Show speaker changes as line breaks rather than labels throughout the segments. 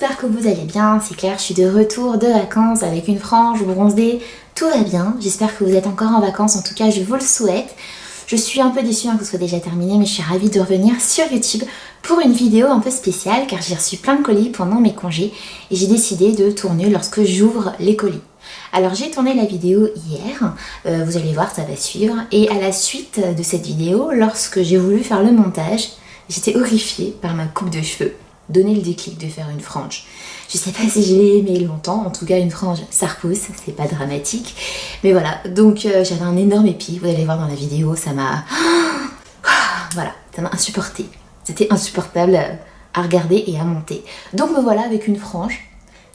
j'espère que vous allez bien. C'est clair, je suis de retour de vacances avec une frange bronzée, tout va bien. J'espère que vous êtes encore en vacances, en tout cas je vous le souhaite. Je suis un peu déçue que ce soit déjà terminé, mais je suis ravie de revenir sur YouTube pour une vidéo un peu spéciale car j'ai reçu plein de colis pendant mes congés et j'ai décidé de tourner lorsque j'ouvre les colis. Alors j'ai tourné la vidéo hier, vous allez voir, ça va suivre, et à la suite de cette vidéo, lorsque j'ai voulu faire le montage, j'étais horrifiée par ma coupe de cheveux. Donner le déclic de faire une frange. Je sais pas si je l'ai aimé longtemps, en tout cas une frange ça repousse, c'est pas dramatique. Mais voilà, donc j'avais un énorme épi, vous allez voir dans la vidéo, ça m'a... Voilà, ça m'a insupporté. C'était insupportable à regarder et à monter. Donc me voilà avec une frange,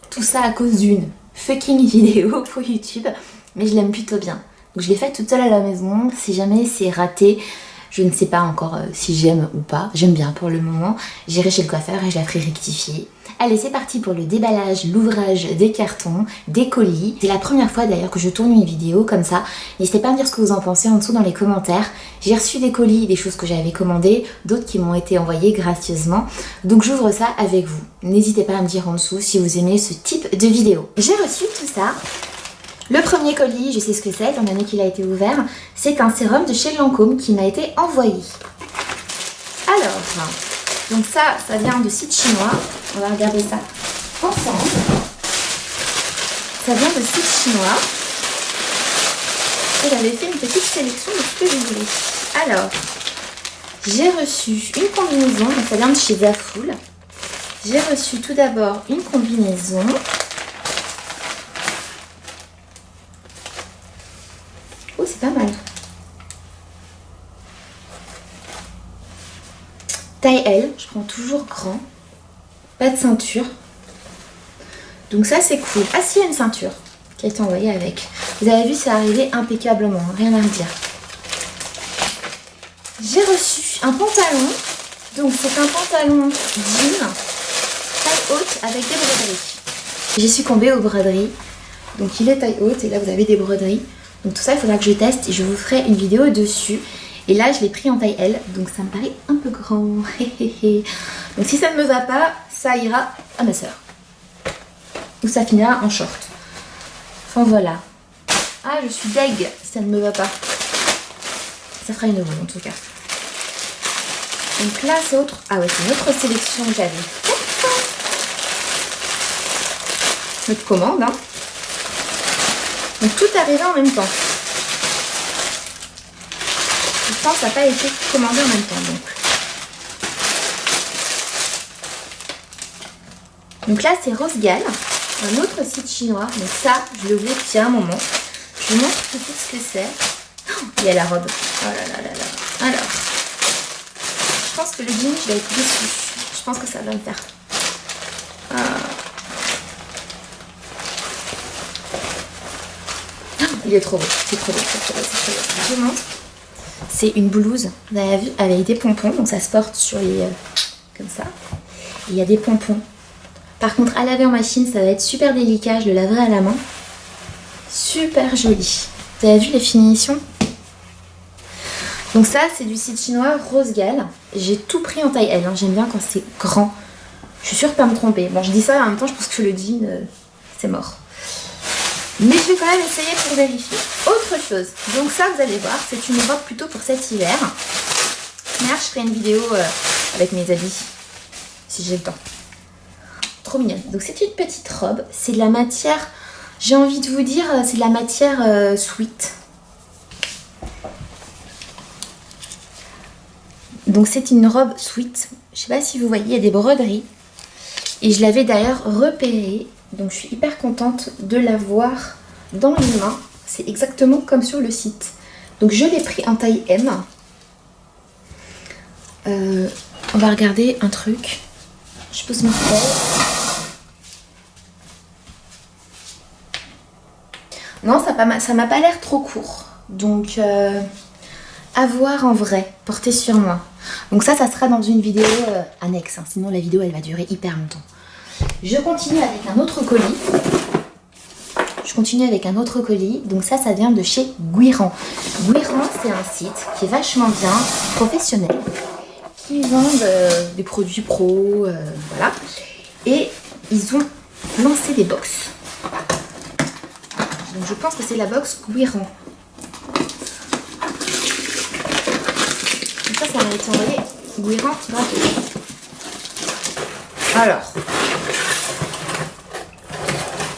tout ça à cause d'une fucking vidéo pour YouTube, mais je l'aime plutôt bien. Donc je l'ai faite toute seule à la maison, si jamais c'est raté, je ne sais pas encore si j'aime ou pas, j'aime bien pour le moment. J'irai chez le coiffeur et je la ferai rectifier. Allez, c'est parti pour le déballage, l'ouvrage des cartons, des colis. C'est la première fois d'ailleurs que je tourne une vidéo comme ça. N'hésitez pas à me dire ce que vous en pensez en dessous dans les commentaires. J'ai reçu des colis, des choses que j'avais commandées, d'autres qui m'ont été envoyées gracieusement. Donc j'ouvre ça avec vous. N'hésitez pas à me dire en dessous si vous aimez ce type de vidéo. J'ai reçu tout ça. Le premier colis, je sais ce que c'est, étant donné qu'il a été ouvert, c'est un sérum de chez Lancôme qui m'a été envoyé. Alors, donc ça vient de site chinois. On va regarder ça ensemble. Ça vient de site chinois. Et j'avais fait une petite sélection de ce que je voulais. Alors, j'ai reçu une combinaison, donc ça vient de chez Zaful. J'ai reçu tout d'abord une combinaison. Oh, c'est pas mal. Taille L, je prends toujours grand. Pas de ceinture. Donc ça, c'est cool. Ah si, il y a une ceinture qui a été envoyée avec. Vous avez vu, c'est arrivé impeccablement, rien à redire. J'ai reçu un pantalon. Donc c'est un pantalon jean, taille haute avec des broderies. J'ai succombé aux broderies. Donc il est taille haute et là vous avez des broderies. Donc tout ça, il faudra que je teste et je vous ferai une vidéo dessus. Et là, je l'ai pris en taille L, donc ça me paraît un peu grand. Donc si ça ne me va pas, ça ira à ma soeur. Ou ça finira en short. Enfin voilà. Ah, je suis deg, ça ne me va pas. Ça fera une roue en tout cas. Donc là, c'est autre... Ah ouais, c'est une autre sélection que j'avais faite. Notre commande, hein. Donc tout arrivait en même temps. Je pense que ça n'a pas été commandé en même temps. Donc là c'est Rosegal, un autre site chinois. Donc ça, je le voulais depuis un moment. Je vous montre tout de suite ce que c'est. Oh, il y a la robe. Oh là là là là. Alors, je pense que le jean, je vais être déçue. Je pense que ça va me faire. Il est trop beau, c'est trop beau, c'est trop beau, c'est trop beau. Je vous montre. C'est une blouse, vous avez vu, avec des pompons, donc ça se porte sur les... comme ça. Et il y a des pompons. Par contre, à laver en machine, ça va être super délicat, je le laverai à la main. Super joli. Vous avez vu les finitions? Donc ça, c'est du site chinois Rosegal. J'ai tout pris en taille L, hein. J'aime bien quand c'est grand. Je suis sûre de ne pas me tromper. Bon, je dis ça, en même temps, je pense que le jean, c'est mort. Mais je vais quand même essayer pour vérifier. Autre chose, donc ça vous allez voir, c'est une robe plutôt pour cet hiver. Mais je ferai une vidéo avec mes habits, si j'ai le temps. Trop mignonne. Donc c'est une petite robe, c'est de la matière, j'ai envie de vous dire, c'est de la matière sweat. Donc c'est une robe sweat, je sais pas si vous voyez, il y a des broderies. Et je l'avais d'ailleurs repérée. Donc je suis hyper contente de l'avoir dans les mains. C'est exactement comme sur le site. Donc je l'ai pris en taille M. On va regarder un truc. Je pose mon taille. Non, ça m'a pas l'air trop court. Donc à voir en vrai. Porter sur moi. Donc ça sera dans une vidéo annexe. Hein. Sinon la vidéo elle va durer hyper longtemps. Je continue avec un autre colis. Donc ça vient de chez Guiran. Guiran, c'est un site qui est vachement bien, professionnel, qui vendent des produits pro, voilà. Et ils ont lancé des box. Donc je pense que c'est la box Guiran. Donc ça m'a été envoyé Guiran gratuit. Alors,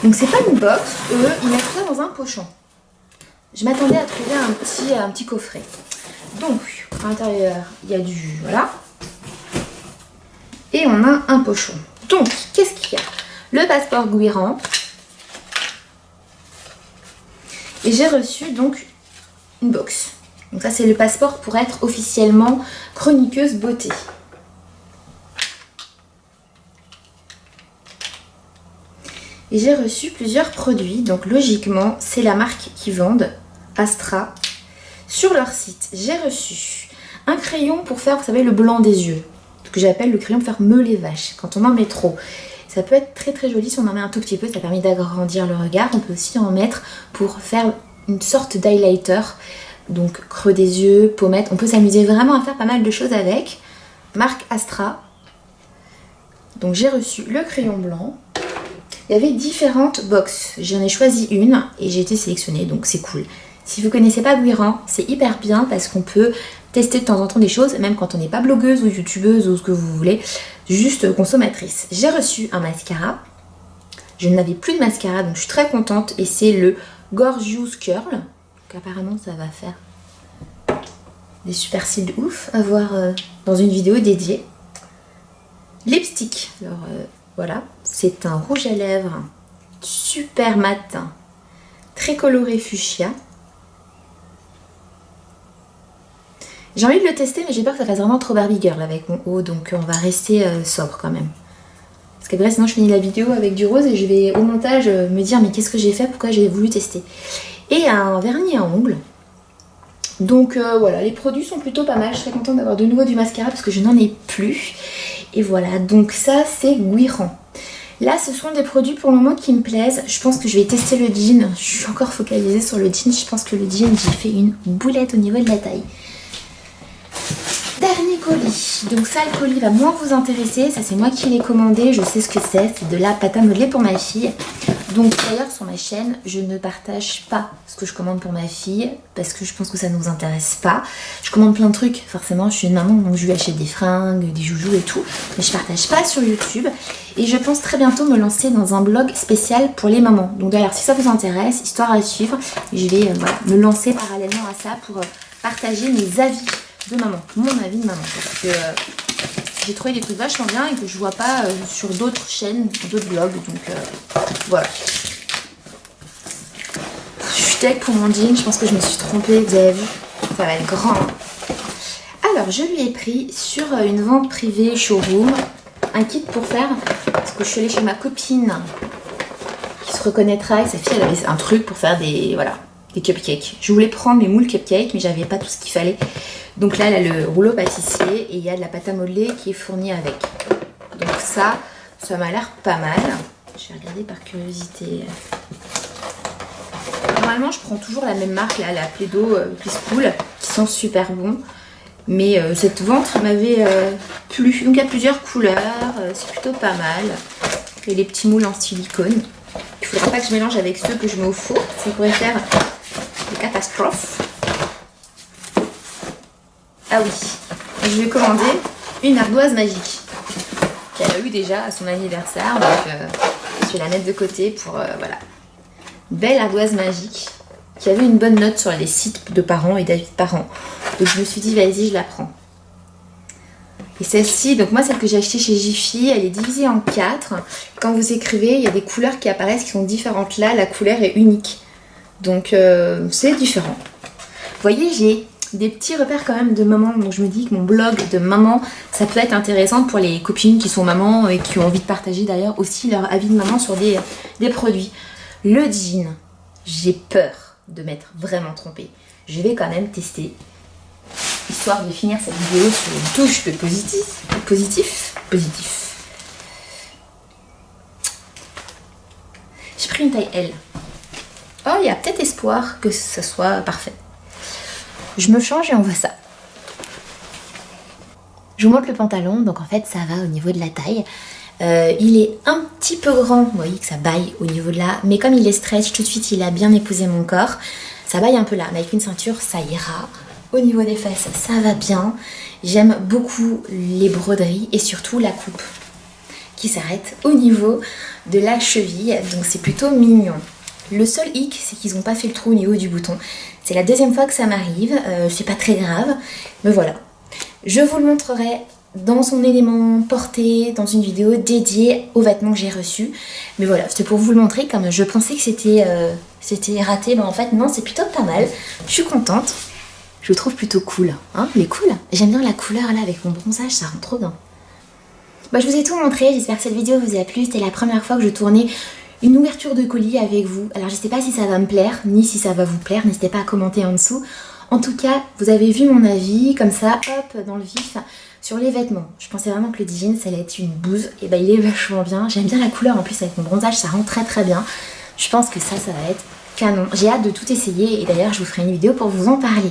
donc c'est pas une box, eux ils mettent ça dans un pochon. Je m'attendais à trouver un petit coffret. Donc à l'intérieur il y a du voilà. Et on a un pochon. Donc qu'est-ce qu'il y a? Le passeport Guiran. Et j'ai reçu donc une box. Donc ça c'est le passeport pour être officiellement chroniqueuse beauté. Et j'ai reçu plusieurs produits. Donc logiquement c'est la marque qui vendent, Astra. Sur leur site j'ai reçu un crayon pour faire, vous savez, le blanc des yeux. Ce que j'appelle le crayon pour faire meules les vaches. Quand on en met trop. Ça peut être très très joli si on en met un tout petit peu, ça permet d'agrandir le regard. On peut aussi en mettre pour faire une sorte d'highlighter, donc creux des yeux, pommettes. On peut s'amuser vraiment à faire pas mal de choses avec. Marque Astra. Donc j'ai reçu le crayon blanc. Il y avait différentes boxes. J'en ai choisi une et j'ai été sélectionnée, donc c'est cool. Si vous connaissez pas Guiran, c'est hyper bien parce qu'on peut tester de temps en temps des choses, même quand on n'est pas blogueuse ou youtubeuse ou ce que vous voulez, juste consommatrice. J'ai reçu un mascara. Je n'avais plus de mascara, donc je suis très contente. Et c'est le Gorgeous Curl. Donc apparemment, ça va faire des super cils de ouf à voir dans une vidéo dédiée. Lipstick. Alors voilà, c'est un rouge à lèvres super mat, très coloré fuchsia. J'ai envie de le tester, mais j'ai peur que ça fasse vraiment trop Barbie Girl avec mon haut, donc on va rester sobre quand même. Parce qu'après, sinon je finis la vidéo avec du rose et je vais au montage me dire mais qu'est-ce que j'ai fait, pourquoi j'ai voulu tester. Et un vernis à ongles. Donc voilà, les produits sont plutôt pas mal. Je serais contente d'avoir de nouveau du mascara parce que je n'en ai plus. Et voilà, donc ça c'est Guiran. Là, ce sont des produits pour le moment qui me plaisent. Je pense que je vais tester le jean. Je suis encore focalisée sur le jean. Je pense que le jean, j'ai fait une boulette au niveau de la taille. Dernier colis. Donc ça, le colis va moins vous intéresser. Ça, c'est moi qui l'ai commandé. Je sais ce que c'est. C'est de la pâte à modeler pour ma fille. Donc d'ailleurs, sur ma chaîne, je ne partage pas ce que je commande pour ma fille parce que je pense que ça ne nous intéresse pas. Je commande plein de trucs. Forcément, je suis une maman, donc je lui achète des fringues, des joujoux et tout. Mais je partage pas sur YouTube. Et je pense très bientôt me lancer dans un blog spécial pour les mamans. Donc d'ailleurs, si ça vous intéresse, histoire à suivre, je vais voilà, me lancer parallèlement à ça pour partager mes avis de maman, mon avis de maman, parce que j'ai trouvé des trucs vachement bien et que je vois pas sur d'autres chaînes, d'autres blogs, donc voilà. Je suis tech pour mon jean, je pense que je me suis trompée, vous avez vu, ça va être grand. Alors je lui ai pris sur une vente privée showroom un kit pour faire, parce que je suis allée chez ma copine qui se reconnaîtra avec sa fille, elle avait un truc pour faire des, voilà, des cupcakes. Je voulais prendre mes moules cupcakes mais j'avais pas tout ce qu'il fallait. Donc là, elle a le rouleau pâtissier et il y a de la pâte à modeler qui est fournie avec. Donc ça m'a l'air pas mal. Je vais regarder par curiosité. Normalement, je prends toujours la même marque, là, la Plaido Peaceful, qui sont super bons. Mais cette vente m'avait plu. Donc il y a plusieurs couleurs, c'est plutôt pas mal. Et les petits moules en silicone. Il faudra pas que je mélange avec ceux que je mets au four. Ça pourrait faire des catastrophes. Ah oui, je lui ai commandé une ardoise magique qu'elle a eu déjà à son anniversaire, donc je vais la mettre de côté pour voilà. Belle ardoise magique qui avait une bonne note sur les sites de parents et d'avis de parents. Donc je me suis dit vas-y, je la prends. Et celle-ci, donc moi celle que j'ai achetée chez Jiffy, elle est divisée en 4. Quand vous écrivez, il y a des couleurs qui apparaissent qui sont différentes. Là, la couleur est unique. Donc c'est différent. Vous voyez, j'ai des petits repères quand même de maman, donc je me dis que mon blog de maman, ça peut être intéressant pour les copines qui sont mamans et qui ont envie de partager d'ailleurs aussi leur avis de maman sur des produits. Le jean, j'ai peur de m'être vraiment trompée. Je vais quand même tester, histoire de finir cette vidéo sur une touche de positif. J'ai pris une taille L. Oh, il y a peut-être espoir que ça soit parfait. Je me change et on voit ça. Je vous montre le pantalon, donc en fait ça va au niveau de la taille. Il est un petit peu grand, vous voyez que ça baille au niveau de là, mais comme il est stretch, tout de suite il a bien épousé mon corps. Ça baille un peu là, mais avec une ceinture ça ira. Au niveau des fesses, ça va bien. J'aime beaucoup les broderies et surtout la coupe qui s'arrête au niveau de la cheville, donc c'est plutôt mignon. Le seul hic, c'est qu'ils n'ont pas fait le trou au niveau du bouton. C'est la deuxième fois que ça m'arrive, c'est pas très grave, mais voilà. Je vous le montrerai dans son élément porté, dans une vidéo dédiée aux vêtements que j'ai reçus. Mais voilà, c'était pour vous le montrer, comme je pensais que c'était raté, mais en fait non, c'est plutôt pas mal. Je suis contente. Je le trouve plutôt cool, hein, il est cool. J'aime bien la couleur là avec mon bronzage, ça rend trop bien. Bah, je vous ai tout montré, j'espère que cette vidéo vous a plu. C'était la première fois que je tournais une ouverture de colis avec vous. Alors je sais pas si ça va me plaire, ni si ça va vous plaire, n'hésitez pas à commenter en dessous. En tout cas, vous avez vu mon avis, comme ça, hop, dans le vif, sur les vêtements. Je pensais vraiment que le jean, ça allait être une bouse, et bah il est vachement bien. J'aime bien la couleur, en plus avec mon bronzage, ça rend très très bien. Je pense que ça va être canon. J'ai hâte de tout essayer, et d'ailleurs je vous ferai une vidéo pour vous en parler.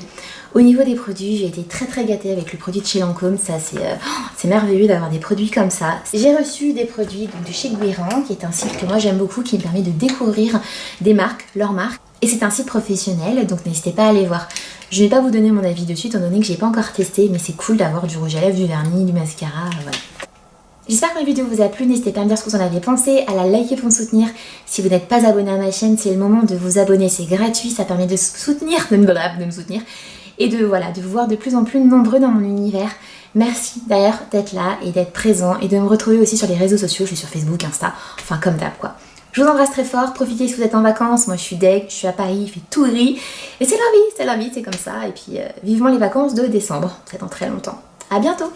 Au niveau des produits, j'ai été très très gâtée avec le produit de chez Lancôme, ça c'est merveilleux d'avoir des produits comme ça. J'ai reçu des produits donc, de chez Guérand, qui est un site que moi j'aime beaucoup, qui me permet de découvrir des marques, leurs marques. Et c'est un site professionnel, donc n'hésitez pas à aller voir. Je ne vais pas vous donner mon avis dessus, étant donné que j'ai pas encore testé, mais c'est cool d'avoir du rouge à lèvres, du vernis, du mascara, voilà. J'espère que ma vidéo vous a plu, n'hésitez pas à me dire ce que vous en avez pensé, à la liker pour me soutenir. Si vous n'êtes pas abonné à ma chaîne, c'est le moment de vous abonner, c'est gratuit, ça permet de soutenir, de me soutenir. Et de vous voir de plus en plus nombreux dans mon univers. Merci d'ailleurs d'être là et d'être présent et de me retrouver aussi sur les réseaux sociaux. Je suis sur Facebook, Insta, enfin comme d'hab quoi. Je vous embrasse très fort, profitez si vous êtes en vacances. Moi je suis deg, je suis à Paris, il fait tout gris. Et c'est la vie, c'est comme ça. Et puis vivement les vacances de décembre, c'est dans très longtemps. À bientôt!